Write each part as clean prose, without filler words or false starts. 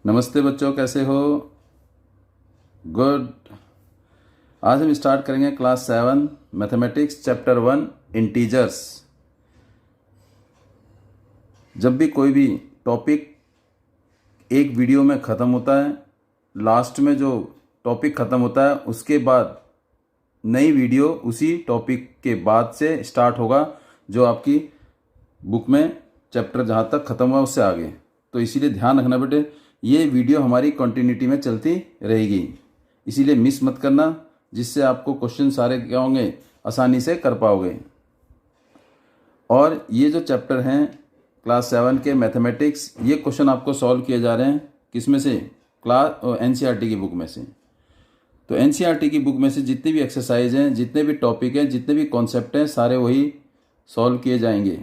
नमस्ते बच्चों, कैसे हो? गुड। आज हम स्टार्ट करेंगे क्लास 7 मैथमेटिक्स चैप्टर 1 इंटीजर्स। जब भी कोई भी टॉपिक एक वीडियो में ख़त्म होता है, लास्ट में जो टॉपिक ख़त्म होता है उसके बाद नई वीडियो उसी टॉपिक के बाद से स्टार्ट होगा, जो आपकी बुक में चैप्टर जहाँ तक ख़त्म हुआ उससे आगे। तो इसीलिए ध्यान रखना बेटे, ये वीडियो हमारी कंटिन्यूटी में चलती रहेगी, इसीलिए मिस मत करना, जिससे आपको क्वेश्चन सारे क्या होंगे, आसानी से कर पाओगे। और ये जो चैप्टर हैं क्लास 7 के मैथमेटिक्स, ये क्वेश्चन आपको सॉल्व किए जा रहे हैं किस में से? एनसीईआरटी की बुक में से। तो एनसीईआरटी की बुक में से जितने भी एक्सरसाइज हैं, जितने भी टॉपिक हैं, जितने भी कॉन्सेप्ट हैं, सारे वही सॉल्व किए जाएंगे।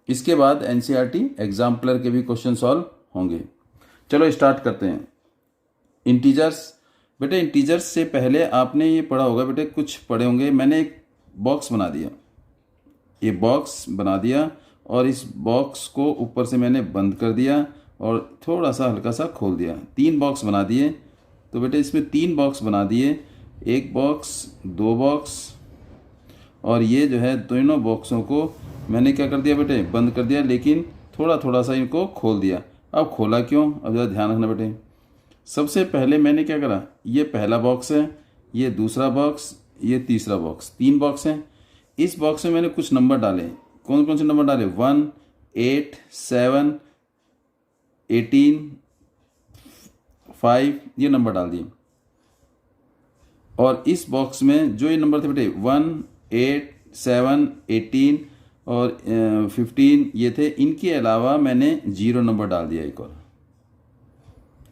इसके बाद एनसीईआरटी एग्जाम्पलर के भी क्वेश्चन सॉल्व होंगे। चलो स्टार्ट करते हैं। इंटीजर्स। बेटे इंटीजर्स से पहले आपने ये पढ़ा होगा, बेटे कुछ पढ़े होंगे। मैंने एक बॉक्स बना दिया, ये बॉक्स बना दिया और इस बॉक्स को ऊपर से मैंने बंद कर दिया और थोड़ा सा हल्का सा खोल दिया। 3 बॉक्स बना दिए। तो बेटे इसमें 3 बॉक्स बना दिए, एक बॉक्स, 2 बॉक्स, और ये जो है दोनों बॉक्सों को मैंने क्या कर दिया बेटे, बंद कर दिया, लेकिन थोड़ा थोड़ा सा इनको खोल दिया। अब खोला क्यों? अब ज़रा ध्यान रखना बेटे। सबसे पहले मैंने क्या करा, ये पहला बॉक्स है, ये दूसरा बॉक्स, ये तीसरा बॉक्स, 3 बॉक्स हैं। इस बॉक्स में मैंने कुछ नंबर डाले। कौन कौन से नंबर डाले? 1, 8, 7, 18, 5, ये नंबर डाल दिए। और इस बॉक्स में जो ये नंबर थे बेटे 1, 8, 7, 18 और 15 ये थे, इनके अलावा मैंने 0 नंबर डाल दिया,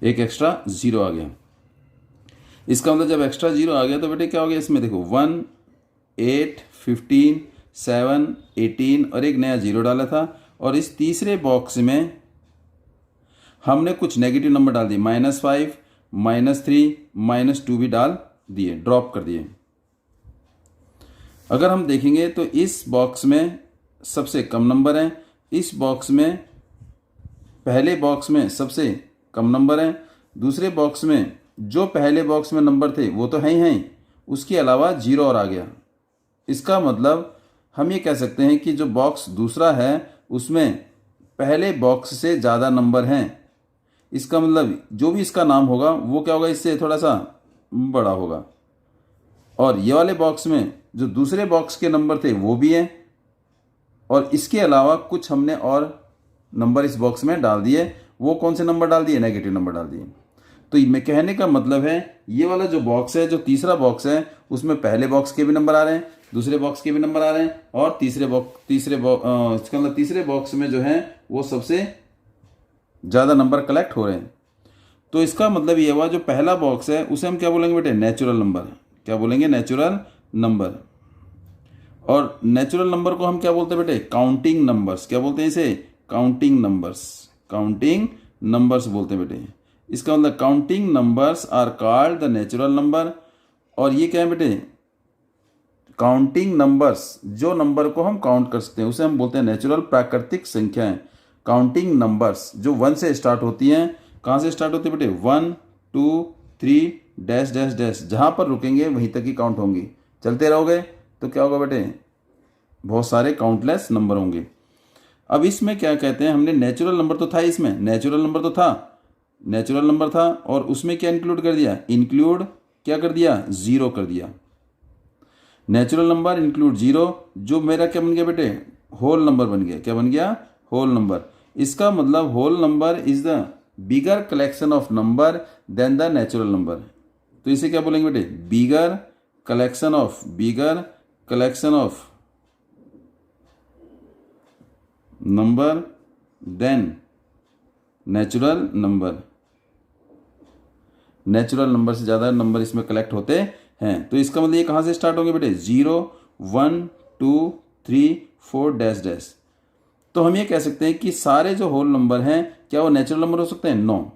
एक एक्स्ट्रा 0 आ गया। इसका मतलब जब एक्स्ट्रा 0 आ गया तो बेटे क्या हो गया इसमें? देखो 1, 8, 15, 7, 18 और एक नया 0 डाला था। और इस तीसरे बॉक्स में हमने कुछ नेगेटिव नंबर डाल दिए, -5, -3, -2 भी डाल दिए, ड्रॉप कर दिए। अगर हम देखेंगे तो इस बॉक्स में सबसे कम नंबर हैं, इस बॉक्स में पहले बॉक्स में सबसे कम नंबर हैं, दूसरे बॉक्स में जो पहले बॉक्स में नंबर थे वो तो हैं ही हैं, उसके अलावा 0 और आ गया। इसका मतलब हम ये कह सकते हैं कि जो बॉक्स दूसरा है उसमें पहले बॉक्स से ज़्यादा नंबर हैं। इसका मतलब जो भी इसका नाम होगा वो क्या होगा, इससे थोड़ा सा बड़ा होगा। और ये वाले बॉक्स में जो दूसरे बॉक्स के नंबर थे वो भी हैं, और इसके अलावा कुछ हमने और नंबर इस बॉक्स में डाल दिए। वो कौन से नंबर डाल दिए? नेगेटिव नंबर डाल दिए। तो मैं कहने का मतलब है, ये वाला जो बॉक्स है, जो तीसरा बॉक्स है, उसमें पहले बॉक्स के भी नंबर आ रहे हैं, दूसरे बॉक्स के भी नंबर आ रहे हैं, और इसका मतलब तीसरे बॉक्स में जो है वो सबसे ज़्यादा नंबर कलेक्ट हो रहे हैं। तो इसका मतलब ये हुआ, जो पहला बॉक्स है उसे हम क्या बोलेंगे बेटे? Natural number. क्या बोलेंगे? Natural number. और नेचुरल नंबर को हम क्या बोलते हैं बेटे? Counting numbers. क्या बोलते हैं इसे? Counting numbers. काउंटिंग नंबर्स बोलते हैं बेटे। इसका मतलब counting numbers are called the natural number. और ये क्या है बेटे? काउंटिंग नंबर्स, जो नंबर को हम काउंट कर सकते हैं उसे हम बोलते हैं नेचुरल, प्राकृतिक संख्याएं। काउंटिंग नंबर्स जो 1 से स्टार्ट होती हैं। कहाँ से स्टार्ट होती है बेटे? 1, 2, 3 डैश डैश डैश, जहाँ पर रुकेंगे वहीं तक ही काउंट होंगी। चलते रहोगे तो क्या होगा बेटे? बहुत सारे काउंटलेस नंबर होंगे। अब इसमें क्या कहते हैं, हमने नेचुरल नंबर तो था, इसमें नेचुरल नंबर तो था, नेचुरल नंबर था, और उसमें क्या इंक्लूड कर दिया? इंक्लूड क्या कर दिया? 0 कर दिया। नेचुरल नंबर इंक्लूड 0, जो मेरा क्या बन गया बेटे? होल नंबर बन गया। क्या बन गया? Whole number. इसका मतलब whole number is the bigger collection of number than the natural number. तो इसे क्या बोलेंगे बेटे? Bigger collection of number than natural number. Natural number से ज़्यादा नंबर इसमें कलेक्ट होते हैं। तो इसका मतलब ये कहाँ से स्टार्ट होंगे बेटे? 0, 1, 2, 3, 4 डैश डैश। तो हम ये कह सकते हैं कि सारे जो होल नंबर हैं क्या वो नेचुरल नंबर हो सकते हैं? नो,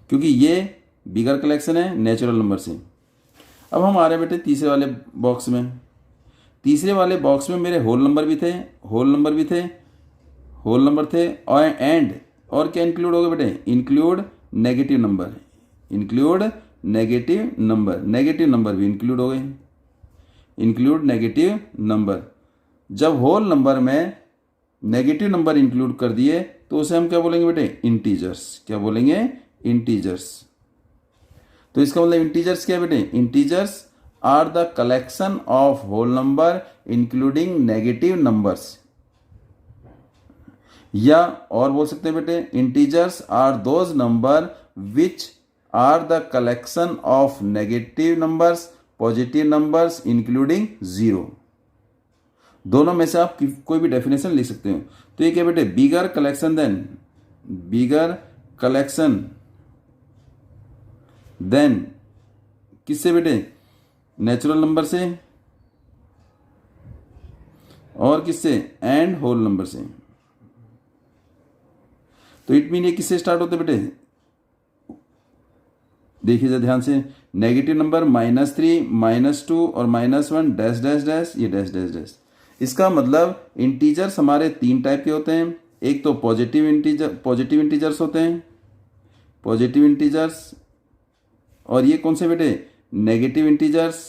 क्योंकि ये बिगर कलेक्शन है नेचुरल नंबर से। अब हम आ रहे हैं बेटे तीसरे वाले बॉक्स में। तीसरे वाले बॉक्स में मेरे होल नंबर भी थे, और एंड, और क्या इंक्लूड हो गए बेटे? Include negative number, include negative number, negative number भी इंक्लूड हो गए, इंक्लूड नेगेटिव नंबर। जब होल नंबर में नेगेटिव नंबर इंक्लूड कर दिए तो उसे हम क्या बोलेंगे बेटे, इंटीजर्स। क्या बोलेंगे, इंटीजर्स। तो इसका मतलब इंटीजर्स क्या है बेटे, integers are the collection of whole number including negative numbers. या और बोल सकते हैं बेटे, integers are those number which are the collection of negative numbers, positive numbers including zero. दोनों में से आप कोई भी डेफिनेशन लिख सकते हो। तो ये क्या बेटे, बिगर कलेक्शन देन, बिगर कलेक्शन देन किससे बेटे, नेचुरल नंबर से, और किससे, एंड होल नंबर से। तो इट मीन ये किससे स्टार्ट होते बेटे, देखिए जरा ध्यान से, नेगेटिव नंबर -3, -2 और -1 डैश डैश डैश, ये डैश डैश डैश। इसका मतलब इंटीजर्स हमारे तीन टाइप के होते हैं। एक तो पॉजिटिव इंटीजर्स होते हैं, पॉजिटिव इंटीजर्स। और ये कौन से बेटे, नेगेटिव इंटीजर्स।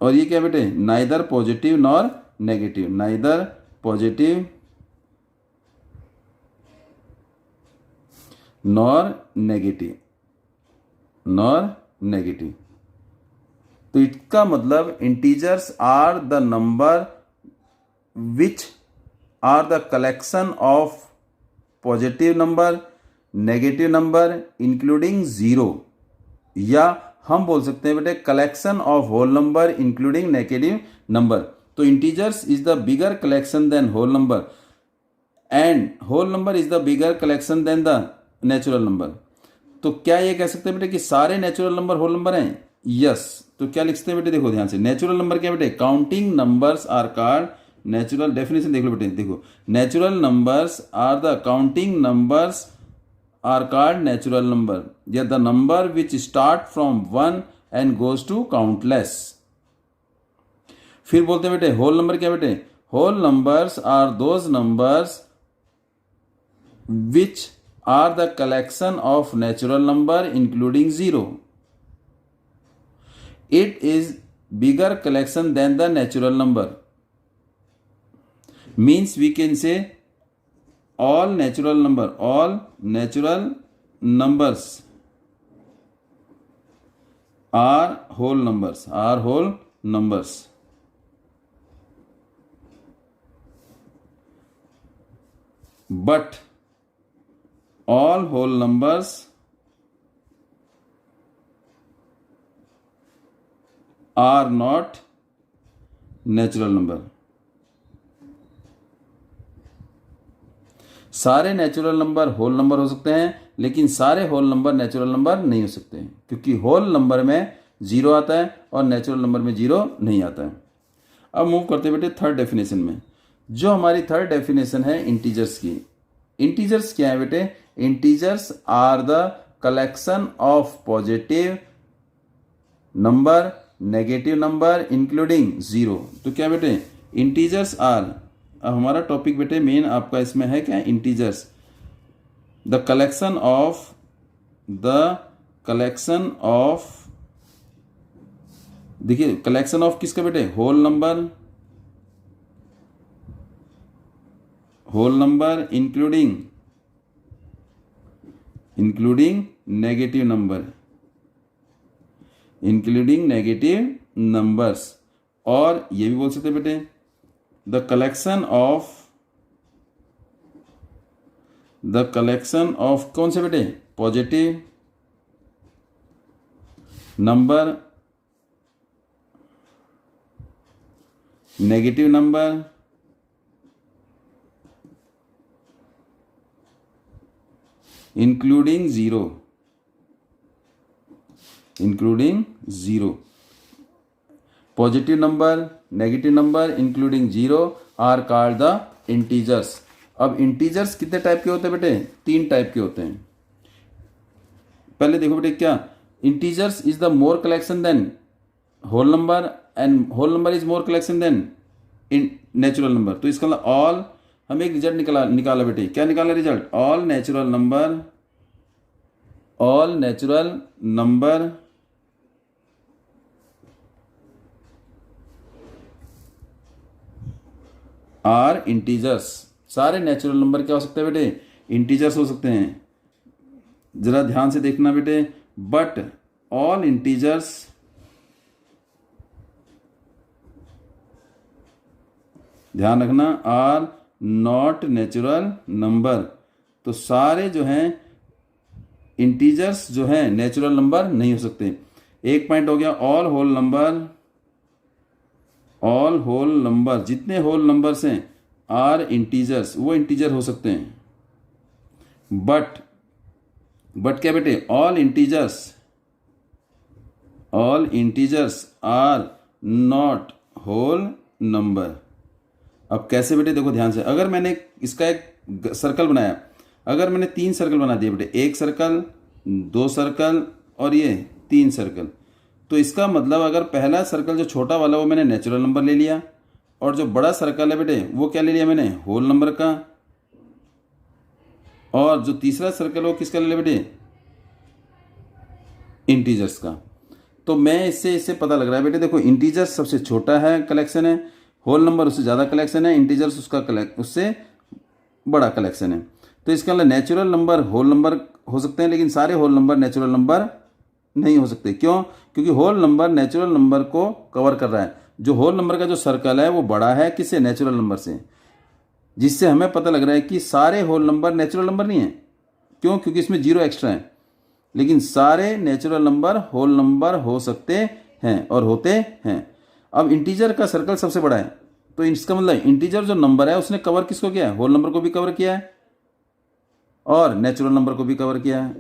और ये क्या बेटे, neither positive nor negative, neither positive nor negative, nor negative. तो इसका मतलब integers are the number which are the collection of positive number, negative number including zero. या हम बोल सकते हैं बेटे collection of whole number including negative number. तो integers is the bigger collection than whole number and whole number is the bigger collection than the natural number. तो क्या ये कह सकते हैं बेटे कि सारे नेचुरल नंबर होल नंबर हैं? यस। तो क्या लिखते हैं बेटे, देखो ध्यान से, नेचुरल नंबर क्या बेटे, counting numbers are called natural. Definition देख लो बेटे, देखो, natural numbers are the counting numbers are called natural number, या the number which start from 1 and goes to countless. फिर बोलते हैं बेटे होल नंबर क्या बेटे, whole numbers are those numbers which are the collection of natural number including zero. It is bigger collection than the natural number. Means we can say all natural numbers are whole numbers. But all whole numbers are not natural number. सारे natural number whole number हो सकते हैं, लेकिन सारे whole number natural number नहीं हो सकते हैं, क्योंकि होल नंबर में जीरो आता है और नेचुरल नंबर में जीरो नहीं आता है। अब मूव करते हैं बेटे थर्ड डेफिनेशन में। जो हमारी थर्ड डेफिनेशन है इंटीजर्स की। इंटीजर्स क्या है बेटे, integers are the collection of positive number, negative number including zero. तो क्या बेटे, इंटीजर्स आर, अब हमारा टॉपिक बेटे मेन आपका इसमें है क्या, इंटीजर्स, द कलेक्शन ऑफ, देखिए कलेक्शन ऑफ किसका बेटे, whole number including negative number, including negative numbers. और ये भी बोल सकते हैं बेटे द कलेक्शन ऑफ कौन से बेटे, positive number, negative number including zero. Positive number, negative number including zero are called the integers. अब इंटीजर्स कितने टाइप के होते हैं बेटे, तीन टाइप के होते हैं। पहले देखो बेटे क्या, integers is the more collection than whole number and whole number is more collection than in natural number. तो इसका मतलब ऑल हम एक रिजल्ट निकाला बेटे। क्या निकाला result? All natural number are integers. सारे नेचुरल नंबर क्या हो सकते हैं बेटे? इंटीजर्स हो सकते हैं। जरा ध्यान से देखना बेटे, बट ऑल इंटीजर्स ध्यान रखना आर नॉट नेचुरल नंबर। तो सारे जो हैं इंटीजर्स जो हैं नेचुरल नंबर नहीं हो सकते। एक पॉइंट हो गया। ऑल होल नंबर जितने होल नंबर्स हैं आर इंटीजर्स, वो इंटीजर हो सकते हैं। बट क्या बेटे? All integers are not whole number. अब कैसे बेटे? देखो ध्यान से। अगर मैंने इसका एक सर्कल बनाया, अगर मैंने 3 सर्कल बना दिए बेटे, 1 सर्कल, 2 सर्कल और ये 3 सर्कल, तो इसका मतलब अगर पहला सर्कल जो छोटा वाला वो मैंने नेचुरल नंबर ले लिया, और जो बड़ा सर्कल है बेटे वो क्या ले लिया मैंने? होल नंबर का। और जो तीसरा सर्कल वो किसका ले लिया बेटे? इंटीजर्स का। तो मैं इससे पता लग रहा है बेटे, देखो इंटीजर्स सबसे छोटा है कलेक्शन है, होल नंबर उससे ज़्यादा कलेक्शन है, इंटीजर्स उससे बड़ा कलेक्शन है। तो इसका मतलब नेचुरल नंबर होल नंबर हो सकते हैं, लेकिन सारे होल नंबर नेचुरल नंबर नहीं हो सकते। क्यों? क्योंकि होल नंबर नेचुरल नंबर को कवर कर रहा है। जो होल नंबर का जो सर्कल है वो बड़ा है किससे? नेचुरल नंबर से, जिससे हमें पता लग रहा है कि सारे होल नंबर नेचुरल नंबर नहीं है। क्यों? क्योंकि इसमें 0 एक्स्ट्रा है। लेकिन सारे नेचुरल नंबर होल नंबर हो सकते हैं और होते हैं। अब इंटीजर का सर्कल सबसे बड़ा है, तो इसका मतलब इंटीजर जो नंबर है उसने कवर किसको किया है? होल नंबर को भी कवर किया है और नेचुरल नंबर को भी कवर किया है।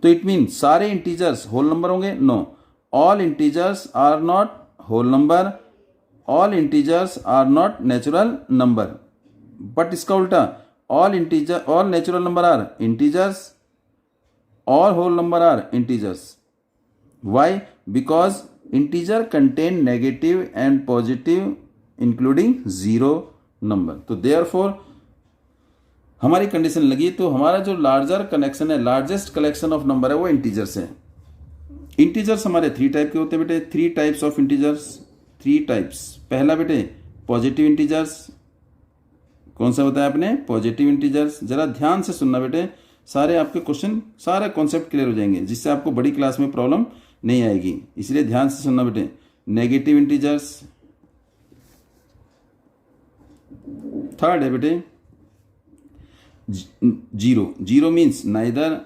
तो इट मीन सारे इंटीजर्स होल नंबर होंगे? No, all integers are not whole number, all integers are not natural number. But इसका उल्टा, all natural number are integers, all whole number are integers. Why? Because integer contain negative and positive including 0 number. तो therefore हमारी condition लगी, तो हमारा जो larger connection है, largest collection of number है वो इंटीजर्स है। इंटीजर्स हमारे 3 टाइप के होते हैं बेटे, 3 टाइप्स ऑफ इंटीजर्स, 3 टाइप्स। पहला बेटे पॉजिटिव इंटीजर्स। कौन सा बताया आपने? Positive integers. जरा ध्यान से सुनना बेटे, सारे आपके क्वेश्चन, सारे कॉन्सेप्ट क्लियर हो जाएंगे, जिससे आपको बड़ी क्लास में प्रॉब्लम नहीं आएगी। इसलिए ध्यान से सुनना बेटे। Negative integers. थर्ड है बेटे zero means neither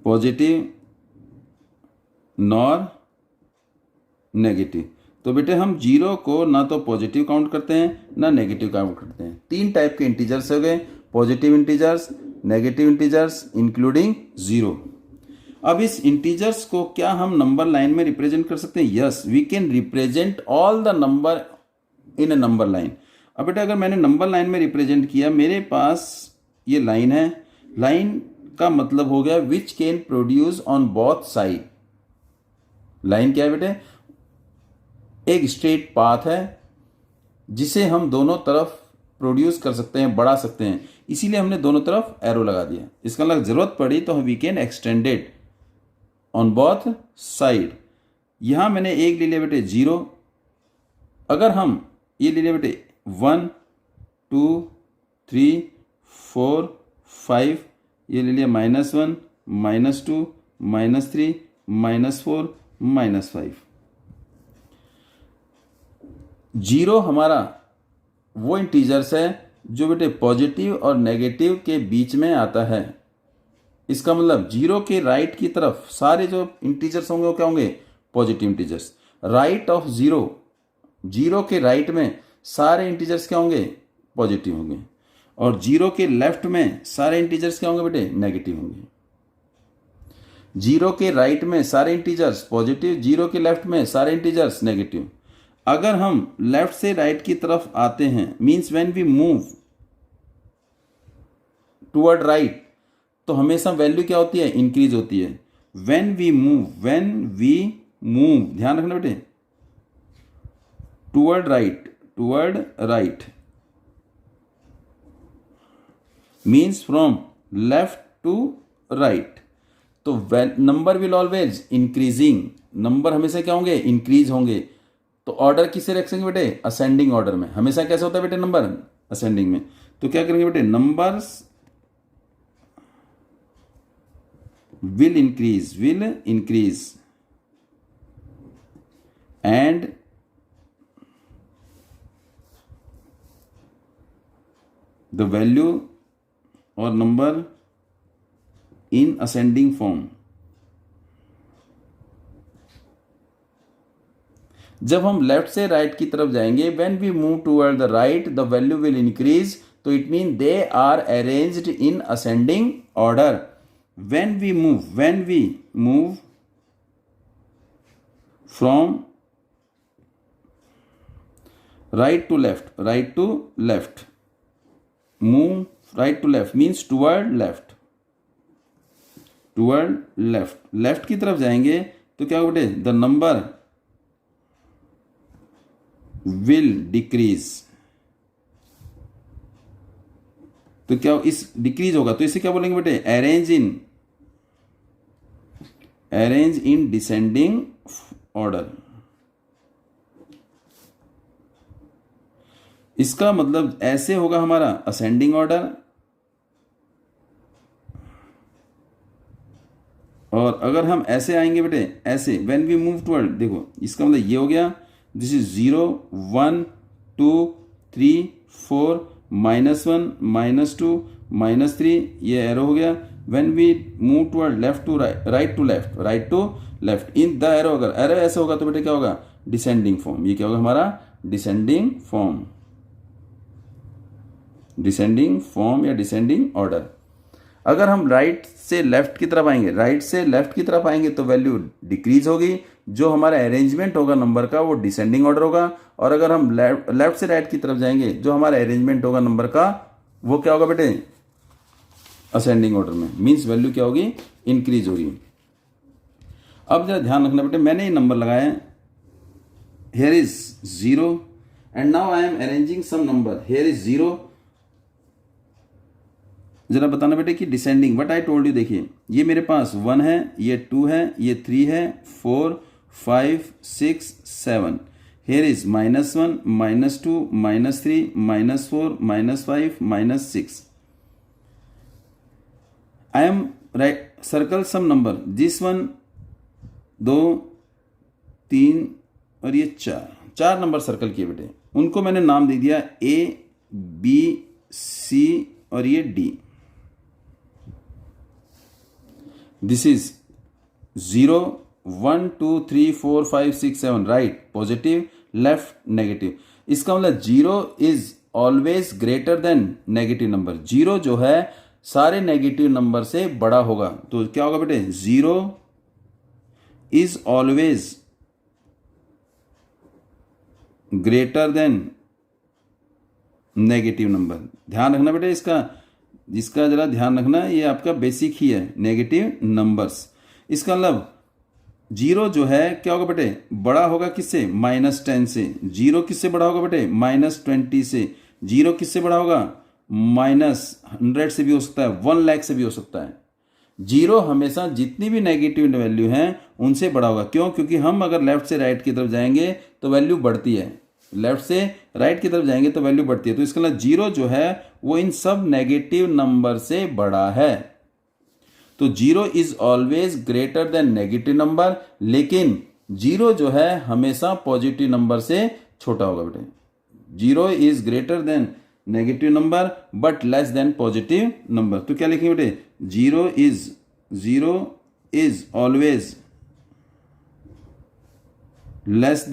positive nor negative. तो बेटे हम 0 को ना तो पॉजिटिव काउंट करते हैं ना नेगेटिव काउंट करते हैं। 3 टाइप के इंटीजर्स हो गए, positive integers, negative integers including 0। अब इस इंटीजर्स को क्या हम नंबर लाइन में रिप्रेजेंट कर सकते हैं? Yes, we can represent all the number in a number line. अब बेटा अगर मैंने नंबर लाइन में रिप्रेजेंट किया, मेरे पास ये लाइन है, लाइन का मतलब हो गया which can produce on both side. Line क्या है बेटे? एक स्ट्रेट पाथ है जिसे हम दोनों तरफ प्रोड्यूस कर सकते हैं, बढ़ा सकते हैं, इसीलिए हमने दोनों तरफ एरो लगा दिया। इसका मतलब जरूरत पड़ी तो we can extend it on both side. यहां मैंने एक ले लिया बेटे 0, अगर हम ये ले लिया बेटे 1 2 3 4 5, ये ले लिया -1 -2 -3 -4 -5। 0 हमारा वो इंटीजर्स है जो बेटे पॉजिटिव और नेगेटिव के बीच में आता है। इसका मतलब 0 के राइट की तरफ सारे जो इंटीजर्स होंगे वो क्या होंगे? Positive integers. राइट ऑफ 0 के राइट में सारे इंटीजर्स क्या होंगे? पॉजिटिव होंगे। और 0 के लेफ्ट में सारे इंटीजर्स क्या होंगे बेटे? नेगेटिव होंगे। 0 के राइट में सारे इंटीजर्स पॉजिटिव, 0 के लेफ्ट में सारे इंटीजर्स नेगेटिव। अगर हम लेफ्ट से राइट की तरफ आते हैं, means when we move toward right, तो हमेशा वैल्यू क्या होती है? इंक्रीज होती है। व्हेन वी मूव, ध्यान रखना बेटे, toward right, toward right means from left to right. तो number will always increasing, number हमेशा क्या होंगे, इंक्रीज होंगे। तो ऑर्डर किससे रखेंगे बेटे, असेंडिंग ऑर्डर में। हमेशा कैसे होता है बेटे नंबर, असेंडिंग में। तो क्या करेंगे बेटे, numbers will increase and the value or number in ascending form। जब हम लेफ्ट से राइट की तरफ जाएंगे, when we move toward the right the value will increase, तो it means they are arranged in ascending order। when we move from right to left move right to left means toward left left की तरफ जाएंगे तो क्या होगा बेटे, the number will decrease. तो क्या इस डिक्रीज होगा, तो इसे क्या बोलेंगे बेटे, अरेंज इन डिसेंडिंग ऑर्डर। इसका मतलब ऐसे होगा हमारा असेंडिंग ऑर्डर, और अगर हम ऐसे आएंगे बेटे, ऐसे व्हेन वी मूव टुवर्ड, देखो इसका मतलब ये हो गया, दिस इज 0 1 2 3 4 -1 -2 -3, ये एरो हो गया। When we move toward left to right to left in the arrow, अगर एरो ऐसे होगा तो बेटे क्या होगा, डिसेंडिंग फॉर्म। ये क्या होगा हमारा डिसेंडिंग फॉर्म या डिसेंडिंग ऑर्डर। अगर हम राइट से लेफ्ट की तरफ आएंगे तो वैल्यू डिक्रीज होगी, जो हमारा अरेंजमेंट होगा नंबर का वो डिसेंडिंग ऑर्डर होगा। और अगर हम लेफ्ट से राइट की तरफ जाएंगे, जो हमारा अरेंजमेंट होगा नंबर का वो क्या होगा बेटे, असेंडिंग ऑर्डर में, मींस वैल्यू क्या होगी, इंक्रीज होगी। अब जरा ध्यान रखना बेटे, मैंने ये नंबर लगाया, here is 0 and now I am arranging some number, here is 0। जरा बताना बेटे कि descending, what I told you, देखिए ये मेरे पास 1 है, ये 2 है, ये 3 है, 4 5 6 7, here is -1 -2 -3 -4 -5 -6। I am right circle some number, this one 2 3 और ये 4 नंबर सर्कल किए बेटे, उनको मैंने नाम दे दिया A B C और ये D। This is 0 1 2 3 4 5 6 7 right positive, left negative. इसका मतलब 0 is always greater than negative number. 0 जो है सारे नेगेटिव नंबर से बड़ा होगा, तो क्या होगा बेटे, 0 is always greater than negative number. ध्यान रखना बेटे, इसका जरा ध्यान रखना, ये आपका बेसिक ही है, नेगेटिव नंबर्स। इसका मतलब 0 जो है क्या होगा बेटे, बड़ा होगा किससे, -10 से। 0 किससे बड़ा होगा बेटे, -20 से। 0 किससे बड़ा होगा, -100 से भी हो सकता है, 1 लाख से भी हो सकता है। 0 हमेशा जितनी भी नेगेटिव वैल्यू हैं उनसे बड़ा होगा। क्यों, क्योंकि हम अगर लेफ्ट से राइट की तरफ जाएंगे तो वैल्यू बढ़ती है, लेफ्ट से राइट की तरफ जाएंगे तो वैल्यू बढ़ती है। तो इसका मतलब 0 जो है वो इन सब नेगेटिव नंबर से बड़ा है। तो 0 is always greater than negative number, लेकिन 0 जो है हमेशा पॉजिटिव नंबर से छोटा होगा बेटे। 0 is greater than negative number but less than positive number. तो क्या लिखेंगे बेटे, 0 इज ऑलवेज लेस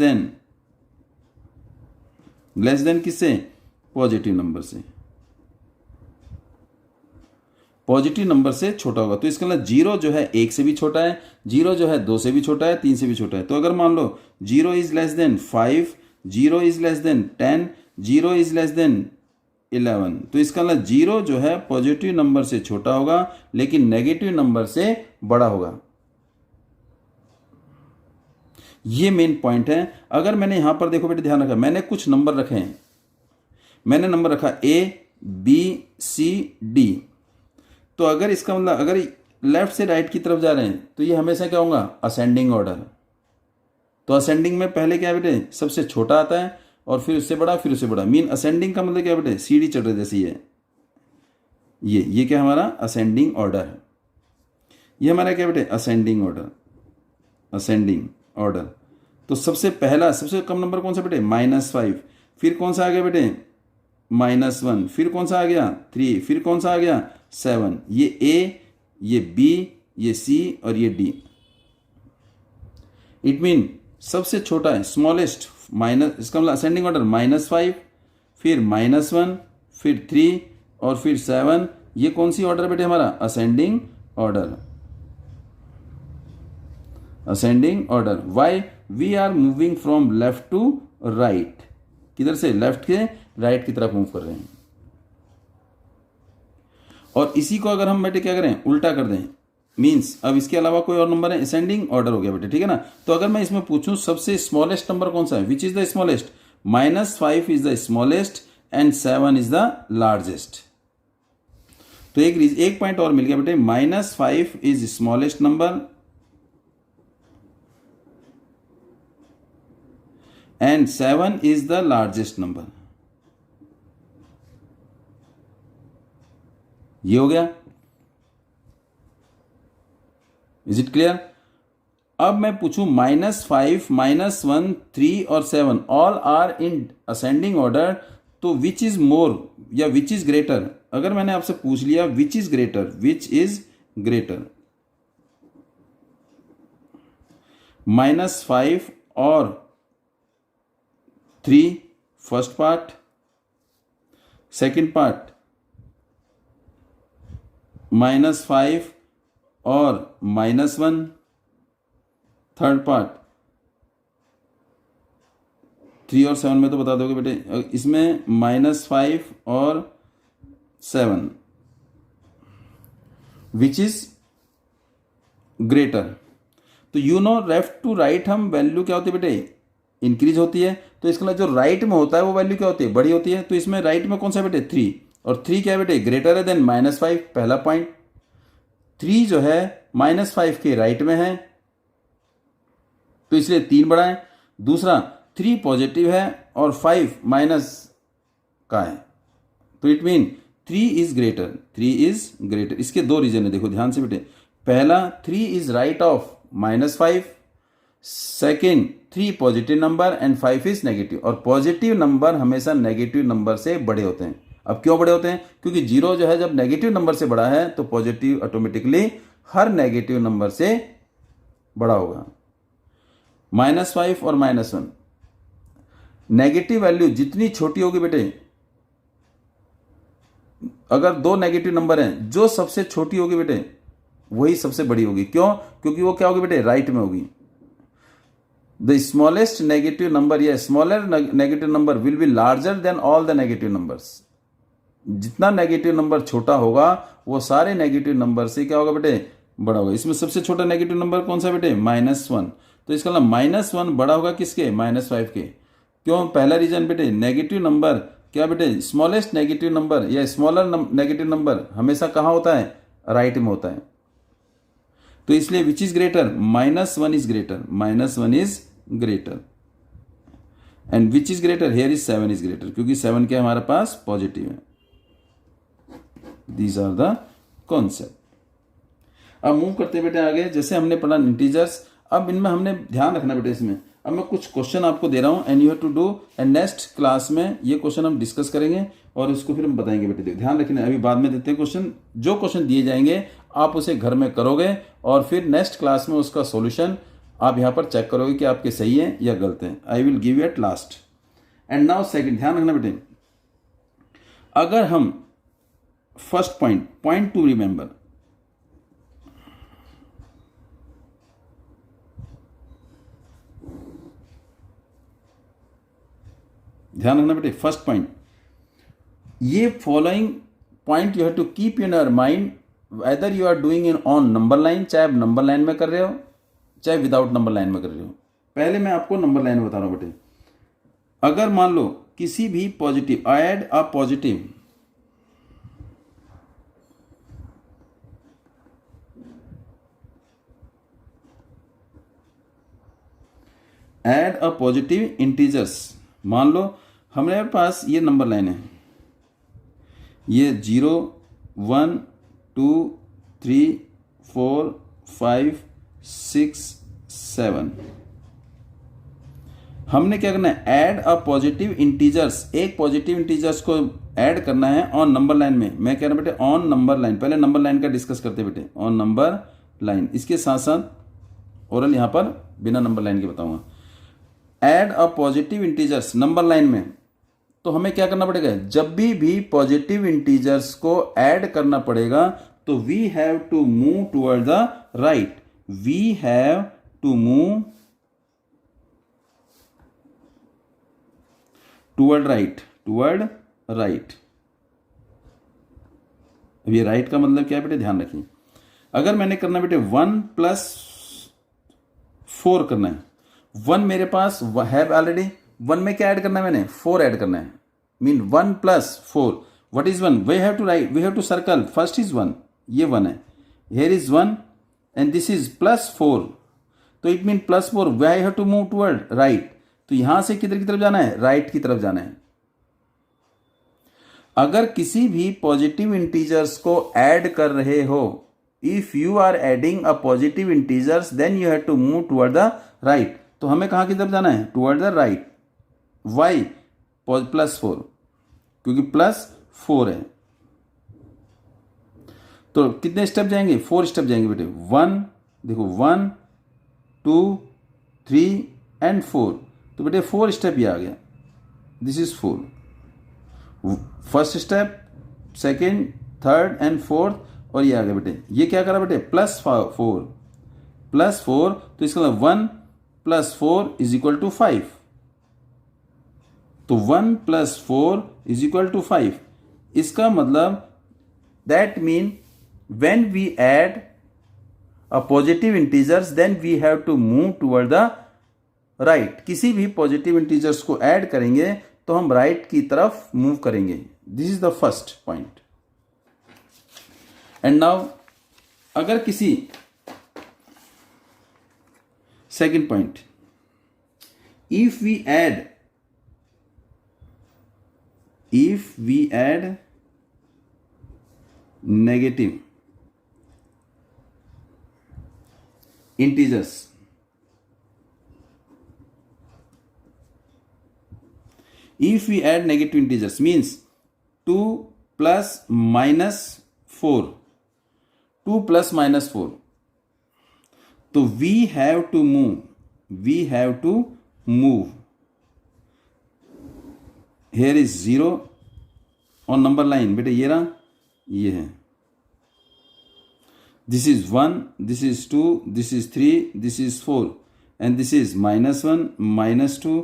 देन किससे, पॉजिटिव नंबर से, पॉजिटिव नंबर से छोटा होगा। तो इसका मतलब 0 जो है 1 से भी छोटा है, 0 जो है 2 से भी छोटा है, 3 से भी छोटा है। तो अगर मान लो 0 is less than 5, 0 is less than 10, 0 is less than 11, तो इसका मतलब 0 जो है पॉजिटिव नंबर से छोटा होगा लेकिन नेगेटिव नंबर से बड़ा होगा। ये मेन पॉइंट है। अगर मैंने यहाँ पर देखो बेटे ध्यान रखा, मैंने कुछ नंबर रखे हैं, मैंने नंबर रखा ABCD, तो अगर इसका मतलब अगर लेफ्ट से राइट की तरफ जा रहे हैं तो ये हमेशा क्या होगा, असेंडिंग ऑर्डर। तो असेंडिंग में पहले क्या बेटे, सबसे छोटा आता है और फिर उससे बड़ा, फिर उससे बड़ा। मीन असेंडिंग का मतलब क्या बेटे, सीढ़ी चढ़ रही जैसी है। ये क्या हमारा असेंडिंग ऑर्डर है। ये हमारा क्या बेटे, असेंडिंग ऑर्डर, असेंडिंग ऑर्डर। तो सबसे पहला सबसे कम नंबर कौन सा बेटे, -5। फिर कौन सा आ गया बेटे, -1। फिर कौन सा आ गया, 3। फिर कौन सा आ गया, 7। ये A, ये B, ये C और ये D। इट मीन सबसे छोटा है, स्मॉलेस्ट, माइनस, इसका मतलब असेंडिंग ऑर्डर -5, फिर -1, फिर 3 और फिर 7। ये कौन सी ऑर्डर बेटे हमारा, ascending order, ascending order. Why, we are moving from left to right, किधर से, लेफ्ट के राइट की तरफ मूव कर रहे हैं। और इसी को अगर हम बेटे क्या करें, उल्टा कर दें, मीन्स अब इसके अलावा कोई और नंबर है, असेंडिंग ऑर्डर हो गया बेटे, ठीक है ना। तो अगर मैं इसमें पूछूं सबसे स्मॉलेस्ट नंबर कौन सा है, which is the smallest, -5 is the smallest and 7 is the largest. तो एक पॉइंट और मिल गया बेटे, -5 is smallest number and 7 is the largest number. ये हो गया, इज इट क्लियर। अब मैं पूछूं -5, -1, 3 और 7 all are in ascending order, तो विच इज मोर या विच इज ग्रेटर। अगर मैंने आपसे पूछ लिया विच is greater, which is greater, -5 और 3 फर्स्ट पार्ट, सेकेंड पार्ट -5 और -1 थर्ड पार्ट, 3 और 7 में तो बता दोगे बेटे। इसमें -5 और 7 विच इज ग्रेटर। तो you know left to right हम वैल्यू क्या होती है बेटे, इंक्रीज होती है। तो इसके लिए जो राइट में होता है वो वैल्यू क्या होती है, बड़ी होती है। तो इसमें राइट में कौन सा बेटे, 3, और 3 क्या है बेटे, ग्रेटर है देन -5। पहला पॉइंट, 3 जो है -5 के राइट में है तो इसलिए 3 बड़ा है। दूसरा 3 पॉजिटिव है और 5 माइनस का है, तो it mean 3 is greater, 3 is greater. इसके दो रीजन है, देखो ध्यान से बेटे। पहला 3 is right of -5, second 3 positive number and 5 is negative. और पॉजिटिव नंबर हमेशा नेगेटिव नंबर से बड़े होते हैं। अब क्यों बड़े होते हैं, क्योंकि 0 जो है जब नेगेटिव नंबर से बड़ा है तो पॉजिटिव ऑटोमेटिकली हर नेगेटिव नंबर से बड़ा होगा। -5 और -1, नेगेटिव वैल्यू जितनी छोटी होगी बेटे, अगर 2 नेगेटिव नंबर हैं, जो सबसे छोटी होगी बेटे वही सबसे बड़ी होगी। क्यों, क्योंकि वो क्या होगी बेटे, राइट में होगी। द स्मॉलेस्ट नेगेटिव नंबर या smaller negative number will be larger than all the negative numbers. जितना नेगेटिव नंबर छोटा होगा वो सारे नेगेटिव नंबर से क्या होगा बेटे, बड़ा होगा। इसमें सबसे छोटा नेगेटिव नंबर कौन सा बेटे, -1। तो इसका मतलब -1 बड़ा होगा किसके, -5 के। क्यों, पहला रीजन बेटे, नेगेटिव नंबर क्या बेटे, स्मॉलेस्ट नेगेटिव नंबर या स्मॉलर नेगेटिव नंबर हमेशा कहाँ होता है, राइट में होता है। तो इसलिए which is greater, -1 is greater, -1 is greater and which is greater, here is 7 is greater, क्योंकि 7 क्या हमारे पास पॉजिटिव है। These are the concept. अब मूव करते बेटे आगे, जैसे हमने पढ़ा इंटीजर्स। अब इनमें हमने ध्यान रखना बेटे, इसमें अब मैं कुछ क्वेश्चन आपको दे रहा हूं and you have to do, and next class में ये क्वेश्चन हम डिस्कस करेंगे और इसको फिर हम बताएंगे बेटे। ध्यान रखना, अभी बाद में देते हैं क्वेश्चन। जो क्वेश्चन दिए जाएंगे आप उसे घर में करोगे और फिर नेक्स्ट क्लास में उसका सॉल्यूशन आप यहाँ पर चेक करोगे कि आपके सही है या गलत है। I will give you at last. And now second, ध्यान रखना बेटे, अगर हम फर्स्ट पॉइंट टू रिमेंबर, ध्यान रखना बेटे, फर्स्ट पॉइंट, ये following point you have to keep in your mind whether you are doing in on number line, चाहे आप नंबर लाइन में कर रहे हो चाहे विदाउट नंबर लाइन में कर रहे हो। पहले मैं आपको नंबर लाइन बता रहा हूँ बेटे। अगर मान लो किसी भी positive, add a positive, add a positive integers, मान लो हमारे पास ये नंबर लाइन है, ये 0 1 2 3 4 5 6 7। हमने क्या करना है, ऐड अ पॉजिटिव इंटीजर्स, एक पॉजिटिव इंटीजर्स को ऐड करना है ऑन नंबर लाइन में। मैं कह रहा हूं बेटे ऑन नंबर लाइन, पहले नंबर लाइन का डिस्कस करते बेटे, ऑन नंबर लाइन। इसके साथ साथ ओरल यहां पर बिना नंबर लाइन के बताऊंगा। ऐड अ पॉजिटिव इंटीजर्स नंबर लाइन में, तो हमें क्या करना पड़ेगा, जब भी पॉजिटिव इंटीजर्स को ऐड करना पड़ेगा तो we have to move toward the right, we have to move toward right, toward right. अब ये राइट का मतलब क्या है बेटे, ध्यान रखिए। अगर मैंने करना बेटे 1 + 4 करना है, 1 मेरे पास है ऑलरेडी, 1 में क्या ऐड करना है मैंने, 4 ऐड करना है, mean 1 + 4। What is 1, we have to write, we have to circle, first is 1, ये 1 है, here is 1 and this is +4, तो it mean +4, we have to move toward right. तो यहां से किधर की तरफ जाना है, राइट की तरफ जाना है। अगर किसी भी पॉजिटिव इंटीजर्स को ऐड कर रहे हो, if you are adding a positive integers then you have to move toward the right. तो हमें कहां की तरफ जाना है, टुवर्ड द राइट। वाई, +4, क्योंकि +4 है। तो कितने स्टेप जाएंगे, 4 स्टेप जाएंगे बेटे। 1, देखो 1 2 3 एंड 4, तो बेटे 4 स्टेप ये आ गया, this is 4। First step, second, third and fourth, और ये आ गया बेटे। ये क्या करा बेटे, +4, +4, तो इसका मतलब 1 + 4 = 5। तो 1 + 4 = 5। इसका मतलब that mean when we add a positive integers then we have to move toward the right। किसी भी पॉजिटिव इंटीजर्स को ऐड करेंगे तो हम राइट की तरफ मूव करेंगे। This is the first point. And now अगर किसी, second point, if we add negative integers, if we add negative integers means 2 + -4, 2 + -4, तो we have to move, here is 0 on number line बेटे, ये रहा, ये है, this is 1, this is 2, this is 3, this is 4, and this is -1, -2,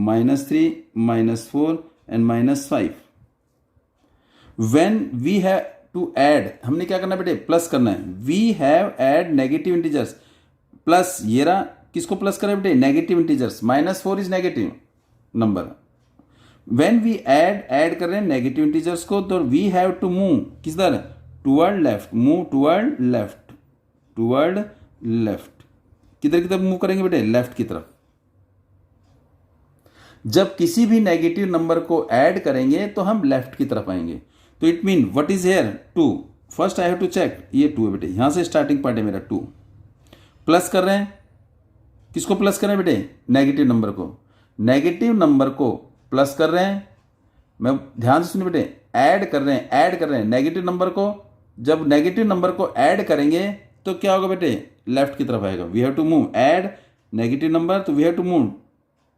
-3, -4 and -5। when we have to add, हमने क्या करना है बेटे, प्लस करना है। we have add negative integers, plus ये रहा, किसको प्लस करें बेटे, negative integers. -4 is negative number. when we add कर रहे हैं नेगेटिव इंटीजर्स को, तो we have to move किस तरह, toward left, move toward left, toward left. किधर की तरफ मूव करेंगे बेटे, लेफ्ट की तरफ। जब किसी भी नेगेटिव नंबर को ऐड करेंगे तो हम लेफ्ट की तरफ आएंगे। तो it mean what is here, 2। First I have to check, ये 2 है बेटे, यहां से स्टार्टिंग पॉइंट है मेरा 2। प्लस कर रहे हैं, किसको प्लस कर रहे हैं बेटे, नेगेटिव नंबर को। नेगेटिव नंबर को प्लस कर रहे हैं, मैं ध्यान से सुनिए बेटे, ऐड कर रहे हैं नेगेटिव नंबर को। जब नेगेटिव नंबर को ऐड करेंगे तो क्या होगा बेटे, लेफ्ट की तरफ आएगा। We have to move, add negative number, तो we have to move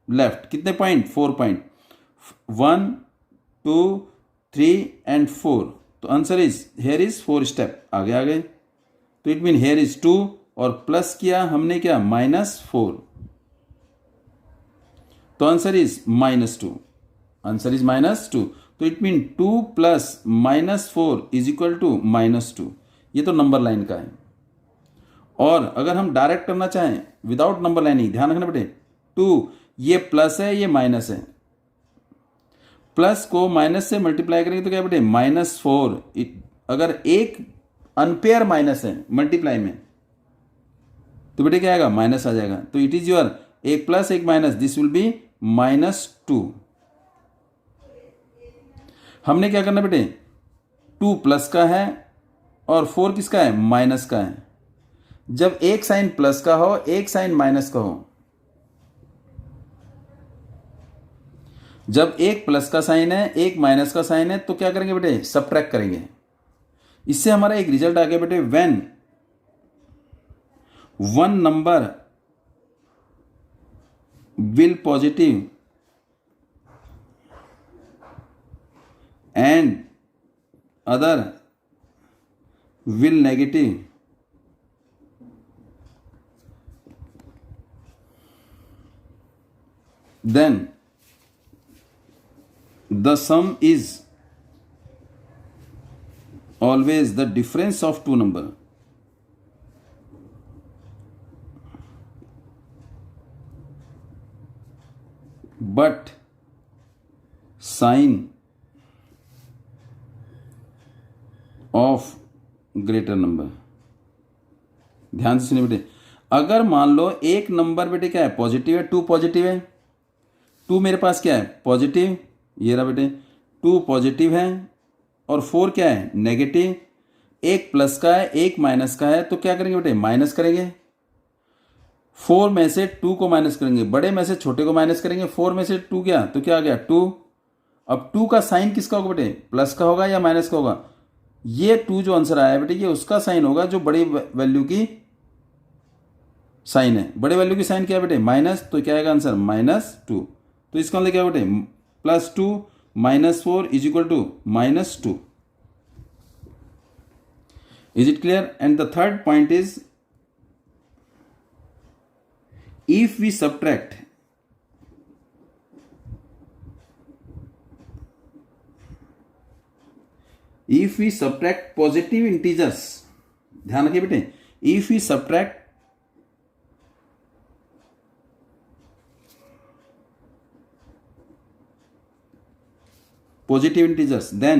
left. कितने पॉइंट, 4 पॉइंट, 1 2 3 एंड 4। तो answer is, here is 4 step, आगे आ गए। तो इट मीन हेयर इज 2, और प्लस किया हमने क्या, -4, तो आंसर इज -2, आंसर इज -2। तो इट मीन 2 + -4 = -2। ये तो नंबर लाइन का है। और अगर हम डायरेक्ट करना चाहें विदाउट नंबर लाइनिंग, ध्यान रखना बेटे, 2, ये प्लस है ये माइनस है, प्लस को माइनस से मल्टीप्लाई करेंगे तो क्या बेटे -4। अगर एक अनपेयर माइनस है मल्टीप्लाई में तो बेटे क्या आएगा माइनस आ जाएगा। तो इट इज योर एक प्लस एक माइनस, दिस विल बी -2। हमने क्या करना बेटे 2 प्लस का है और 4 किसका है माइनस का है। जब एक साइन प्लस का हो एक साइन माइनस का हो, जब एक प्लस का साइन है एक माइनस का साइन है तो क्या करेंगे बेटे सबट्रैक्ट करेंगे। इससे हमारा एक रिजल्ट आ गया बेटे when one number will positive and other will negative, then the sum is always the difference of two number. But sign of greater number. ध्यान से सुनिए बेटे, अगर मान लो एक नंबर बेटे क्या है पॉजिटिव है, 2 पॉजिटिव है, 2 मेरे पास क्या है पॉजिटिव, ये रहा बेटे 2 पॉजिटिव है और 4 क्या है नेगेटिव, एक प्लस का है एक माइनस का है तो क्या करेंगे बेटे माइनस करेंगे। 4 में से 2 को माइनस करेंगे, बड़े में से छोटे को माइनस करेंगे। 4 में से 2 गया तो क्या आ गया 2। अब 2 का साइन किसका होगा बेटे प्लस का होगा या माइनस का होगा। ये 2 जो आंसर आया बेटे ये उसका साइन होगा जो बड़ी वैल्यू की साइन है। बड़े वैल्यू की साइन क्या है बेटे माइनस, तो क्या आएगा आंसर -2। तो इसका मतलब क्या बेटे +2 -4 is equal to -2। Is it clear. And the third point is if we subtract positive integers, ध्यान रखिए बेटे, if we subtract positive integers then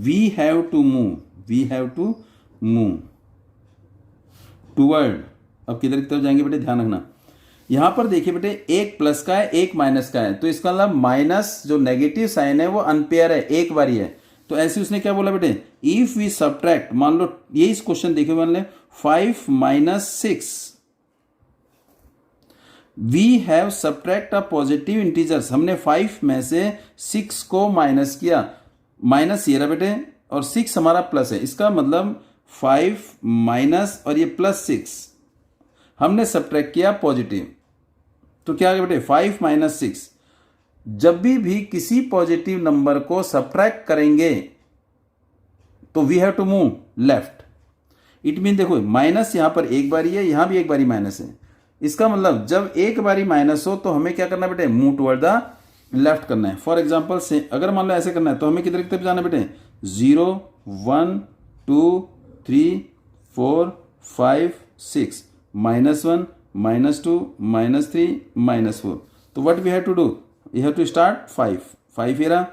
we have to move toward, अब किधर की तरफ जाएंगे बेटे ध्यान रखना। यहां पर देखिए बेटे एक प्लस का है एक माइनस का है तो इसका मतलब माइनस जो नेगेटिव साइन है वो अनपेयर है, एक बारी है। तो ऐसे उसने क्या बोला बेटे इफ वी सबट्रैक्ट, मान लो ये इस क्वेश्चन देखिए मान ले 5 - 6 we have subtract a positive integers, हमने 5 में से 6 को माइनस किया, माइनस ये रहा बेटे और 6 हमारा प्लस है। इसका मतलब 5 माइनस और ये +6 हमने सबट्रैक्ट किया पॉजिटिव, तो क्या आ गया बेटे 5 - 6। जब भी किसी पॉजिटिव नंबर को सबट्रैक्ट करेंगे तो we have to move left. It mean देखो माइनस यहां पर एक बारी है, यहां भी एक बारी माइनस है। इसका मतलब जब एक बारी माइनस हो तो हमें क्या करना बेटे मूव टुवर्ड द लेफ्ट करना है। फॉर एग्जाम्पल से अगर मान लो ऐसे करना है तो हमें किधर की तरफ जाना बेटे 0 1 2 3 4 5 6 -1 -2 -3 -4। तो what we have to do, you have to start 5 ये रहा,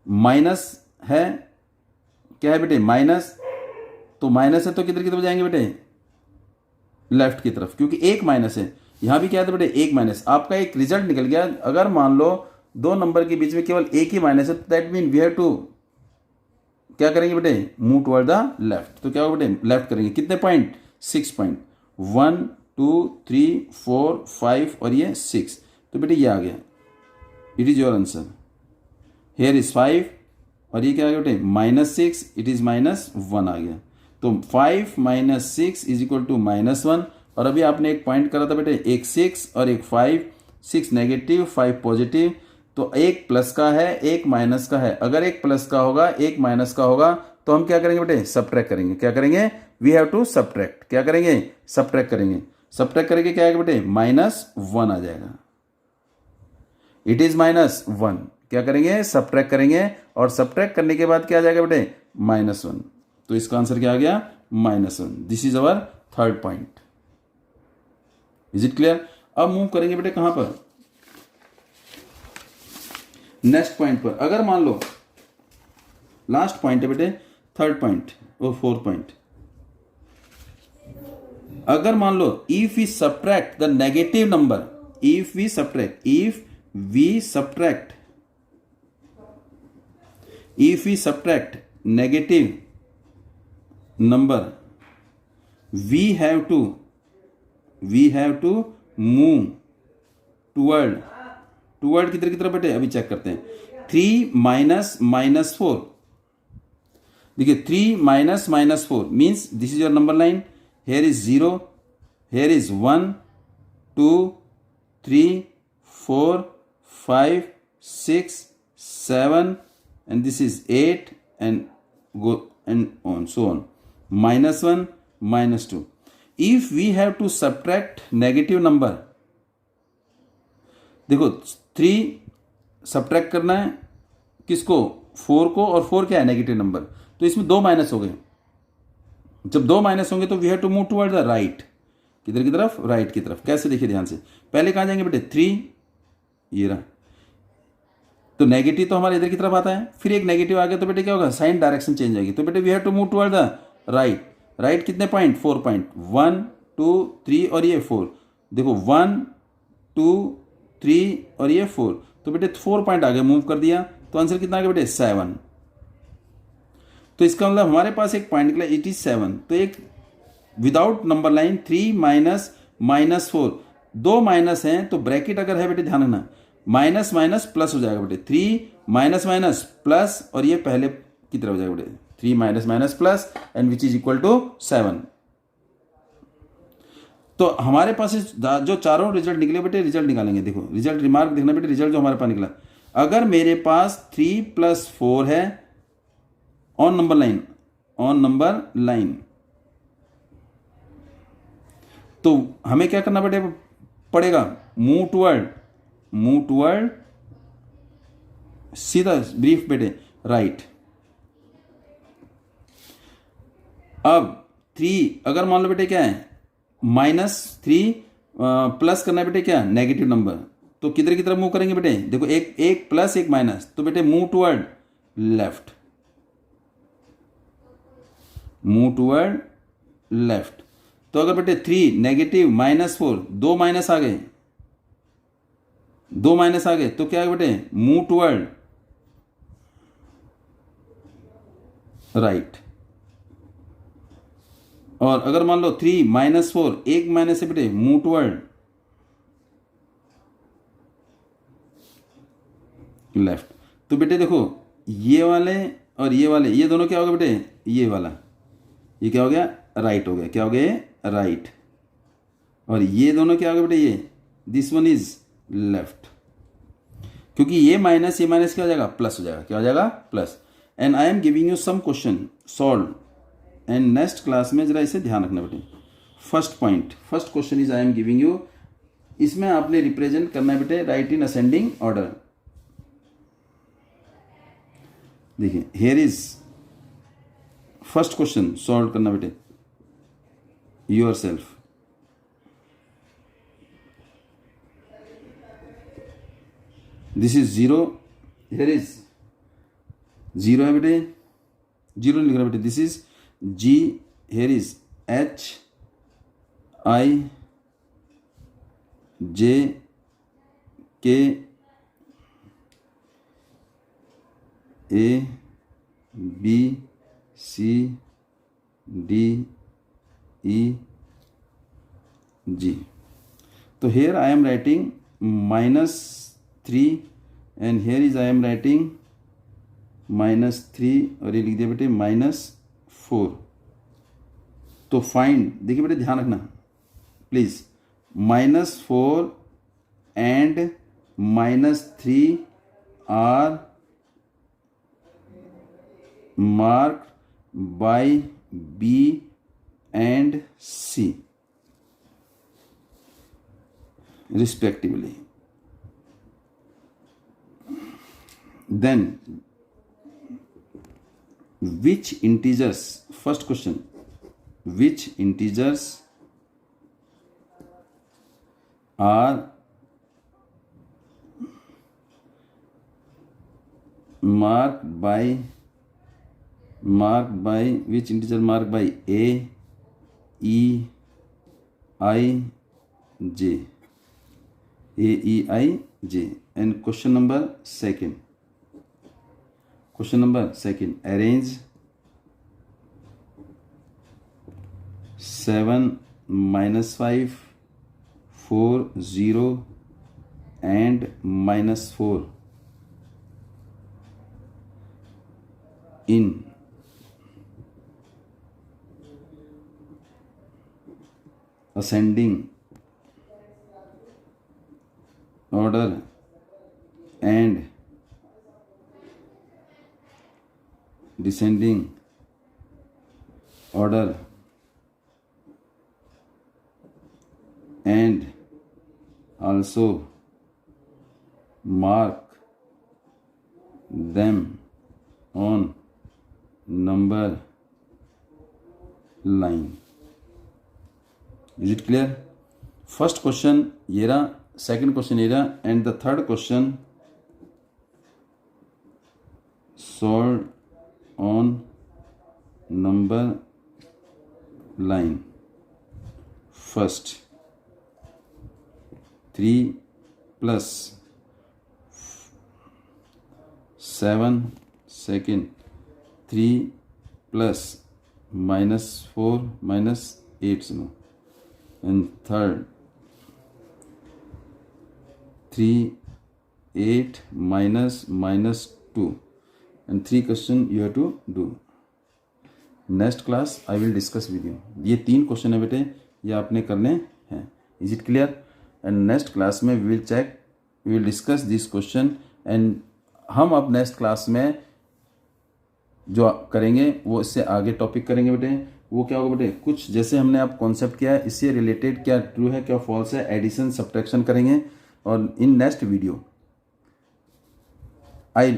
माइनस है क्या है बेटे माइनस, तो माइनस है तो किधर की तरफ जाएंगे बेटे लेफ्ट की तरफ, क्योंकि एक माइनस है। यहां भी क्या है बेटे एक माइनस। आपका एक रिजल्ट निकल गया। अगर मान लो दो नंबर के बीच में केवल एक ही माइनस है तो that mean we have to क्या करेंगे बेटे मूव टुवर्ड द लेफ्ट। तो क्या होगा बेटे लेफ्ट करेंगे। कितने पॉइंट 6 पॉइंट 1 2 3 4 5 और ये 6। तो बेटे ये आ गया, it is your answer. Here is 5 और ये क्या आ गया बेटे -6, इट इज -1 आ गया। तो 5 - 6 इज इक्वल टू -1। और अभी आपने एक पॉइंट करा था बेटे एक 6 और एक 5, 6 नेगेटिव 5 पॉजिटिव, तो एक प्लस का है एक माइनस का है। अगर एक प्लस का होगा एक माइनस का होगा तो हम क्या करेंगे बेटे सबट्रैक्ट करेंगे। क्या करेंगे वी हैव टू सबट्रैक्ट, क्या करेंगे सबट्रैक्ट करेंगे। सबट्रैक्ट करके क्या आएगा बेटे -1 आ जाएगा। It is -1। क्या करेंगे सबट्रैक्ट करेंगे और सबट्रैक्ट करने के बाद क्या आ जाएगा बेटे -1। तो इसका आंसर क्या आ गया -1। This is our third point. Is it clear. अब मूव करेंगे बेटे कहां पर, नेक्स्ट पॉइंट पर। अगर मान लो लास्ट पॉइंट है बेटे, थर्ड पॉइंट और फोर्थ पॉइंट। अगर मान लो if we subtract the negative number, if we subtract negative number, we have to move toward किधर की तरफ बेटे, अभी चेक करते हैं। 3 माइनस 4, देखिए 3 minus 4 means this is your number line. Hair is 0, here is 1 2 3 4 5 6 7 and this is 8 and go and on so on, -1 -2। if we have to subtract negative number, देखो 3 subtract करना है किसको, 4 को, और 4 क्या है, नेगेटिव नंबर, तो इसमें 2 माइनस हो गए। जब 2 माइनस होंगे तो we have to move toward the right, किधर की तरफ, राइट की तरफ। कैसे, देखिए ध्यान से, पहले कहां जाएंगे बेटे, 3, ये रहा, तो नेगेटिव तो हमारे इधर की तरफ आता है, फिर एक नेगेटिव आ गया तो बेटे क्या होगा, साइन डायरेक्शन चेंज होगी, तो बेटे we have to move toward the right. Right कितने पॉइंट, 4 पॉइंट, 1 2 3 और ये 4, देखो 1 2 3 और ये 4, तो बेटे 4 पॉइंट आगे मूव कर दिया, तो आंसर कितना आ गया बेटे, 7। तो इसका मतलब हमारे पास एक पॉइंट निकला, इट इज 7। तो एक without number line 3 minus 4, 2 minus हैं तो ब्रैकेट अगर है बेटे ध्यान रखना, माइनस माइनस प्लस हो जाएगा बेटे, 3 माइनस माइनस प्लस, और ये पहले की तरफ हो जाएगा बेटे, 3 minus minus plus and which is equal to 7। तो हमारे पास जो चारों रिजल्ट निकले बेटे, रिजल्ट निकालेंगे। देखो रिजल्ट, रिमार्क देखना बेटे, रिजल्ट जो हमारे पास निकला, अगर मेरे पास 3 + 4 है ऑन नंबर लाइन, तो हमें क्या करना पड़ेगा, मूव टुवर्ड सीधा ब्रीफ बेटे राइट। अब 3 अगर मान लो बेटे क्या है, -3 प्लस करना है बेटे क्या, नेगेटिव नंबर, तो किधर की तरफ मूव करेंगे बेटे, देखो एक प्लस एक माइनस, तो बेटे मूव टुवर्ड लेफ्ट। तो अगर बेटे 3 नेगेटिव -4, 2 माइनस आ गए, तो क्या है बेटे, मूव टुवर्ड राइट। और अगर मान लो 3 -4, एक माइनस है बेटे, मूव टुवर्ड लेफ्ट। तो बेटे देखो ये वाले और ये वाले, ये दोनों क्या हो गया बेटे, ये वाला, ये क्या हो गया, राइट हो गया, क्या हो गया, राइट। और ये दोनों क्या हो गया बेटे, ये दिस वन इज लेफ्ट, क्योंकि ये माइनस क्या हो जाएगा, प्लस हो जाएगा, क्या हो जाएगा, plus. And I am giving you some question solve, and next class में जरा इसे ध्यान रखना बेटे। First question is I am giving you, इसमें आपने रिप्रेजेंट करना है बेटे, राइट इन असेंडिंग ऑर्डर। देखिए here is first question, solve करना बेटे yourself. This is 0, here is 0 है बेटे, 0 नहीं लिख रहा बेटे, this is G, here is H I J K A B C D E G। तो here I am writing -3 and here is I am writing -3 और ये लिख दिया बेटे -4। तो फाइंड, देखिए बेटे ध्यान रखना please, -4 and -3 are marked by B and C respectively. Then which integers, first question, which integers are marked by which integer marked by A, E, I, J. A, E, I, J. And question number second. Arrange 7, -5, 4, 0 and -4 in ascending order and descending order, and also mark them on number line. Is it clear? First question ये रहा, second question ये रहा, and the third question solve on number line. First 3 plus 7, second 3 plus -4 -8, and third 3, 8 -2, and 3 question you have to do. Next class I will discuss with you. ये 3 question है बेटे, ये आपने करने हैं. Is it clear? And next class में we will discuss this question, and हम अब नेक्स्ट क्लास में जो करेंगे वो इससे आगे टॉपिक करेंगे बेटे. वो क्या होगा बेटे, कुछ जैसे हमने आप कॉन्सेप्ट किया है इससे रिलेटेड क्या ट्रू है क्या फॉल्स है, एडिशन सब्ट्रैक्शन करेंगे. और in next video I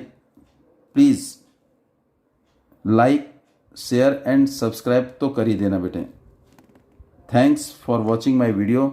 please like, share and subscribe तो कर ही देना बेटे. Thanks for watching my video.